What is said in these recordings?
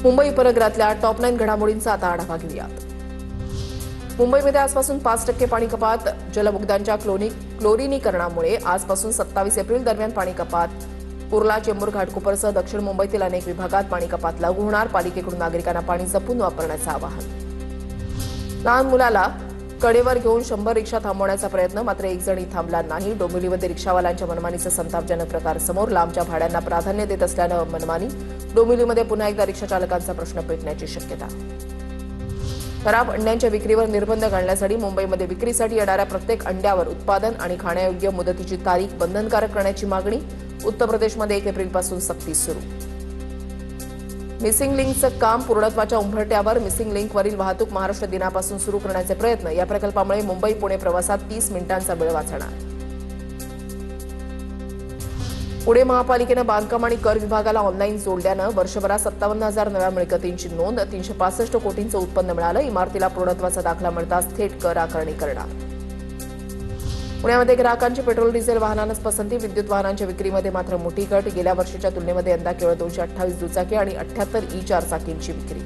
मुंबई उपनगरातल्या टॉप 9 घडामोडींचा आता आढावा घेऊयात। मुंबईमध्ये आजपासून 5% पाणी कपात। जलबुगद्यांच्या क्लोरिनीकरणामुळे आजपासून 27 एप्रिल दरम्यान पाणी कपात। कुर्ला, चेंबूर, घाटकोपरसह दक्षिण मुंबईतील अनेक विभागात पाणी कपात लागू होणार। पालिकेकडून नागरिकांना पाणी जपून वापरण्याचं आवाहन। लहान मुलाला कडेवर घेऊन 100 रिक्षा थांबवण्याचा प्रयत्न, मात्र एक जणही थांबला नाही। डोंबिवलीमध्ये रिक्षावाल्यांच्या मनमानीचा संतापजनक प्रकार समोर। लांबच्या भाड्यांना प्राधान्य देत असल्यानं मनमानी। डोंबिवलीमध्ये पुन्हा एकदा रिक्षा चालकांचा प्रश्न पेटण्याची शक्यता। खराब अंड्यांच्या विक्रीवर निर्बंध घालण्यासाठी मुंबईमध्ये विक्रीसाठी येणाऱ्या प्रत्येक अंड्यावर उत्पादन आणि खाण्यायोग्य मुदतीची तारीख बंधनकारक करण्याची मागणी। उत्तर प्रदेशमध्ये 1 एप्रिलपासून सक्ती सुरू। मिसिंग लिंकचं काम पूर्णत्वाच्या उंबरठ्यावर। मिसिंग लिंकवरील वाहतूक महाराष्ट्र दिनापासून सुरू करण्याचे प्रयत्न। या प्रकल्पामुळे मुंबई पुणे प्रवासात 30 मिनिटांचा वेळ वाचणार। पुणे महापालिकेनं बांधकाम आणि कर विभागाला ऑनलाईन जोडल्यानं वर्षभरात 57,000 नव्या मिळकतींची नोंद। 365 कोटींचं उत्पन्न मिळालं। इमारतीला पूर्णत्वाचा दाखला मिळताच थेट कर आकारणी करणार। पुण्यामध्ये ग्राहकांची पेट्रोल डिझेल वाहनांनाच पसंती। विद्युत वाहनांच्या विक्रीमध्ये मात्र मोठी घट। गेल्या वर्षीच्या तुलनेमध्ये यंदा केवळ 228 दुचाकी आणि 78 ई4 चाकींची विक्री।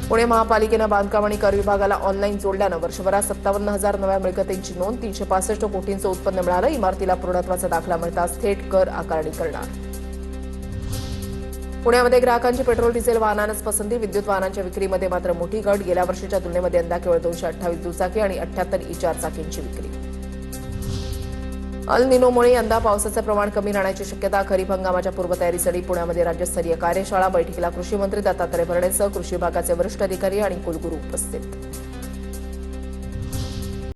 पुणे महापालिकेनं बांधकाम आणि कर विभागाला ऑनलाईन जोडल्यानं वर्षभरात 57,000 नव्या मिळकतींची नोंद। 365 कोटींचं उत्पन्न मिळालं। इमारतीला पूर्णत्वाचा दाखला मिळताच थेट कर आकारणी करणार। पुण्यामध्ये ग्राहकांची पेट्रोल डिझेल वाहनांनाच पसंती। विद्युत वाहनांच्या विक्रीमध्ये मात्र मोठी घट। गेल्या वर्षीच्या तुलनेमध्ये यंदा केवळ 228 दुचाकी आणि 78 ई4 चाकींची विक्री। अल निनोमुळे यंदा पावसाचं प्रमाण कमी राहण्याची शक्यता। खरीप हंगामाच्या पूर्वतयारीसाठी पुण्यामध्ये राज्यस्तरीय कार्यशाळा। बैठकीला कृषी मंत्री दत्तात्रय भरणेसह कृषी विभागाचे वरिष्ठ अधिकारी आणि कुलगुरू उपस्थित।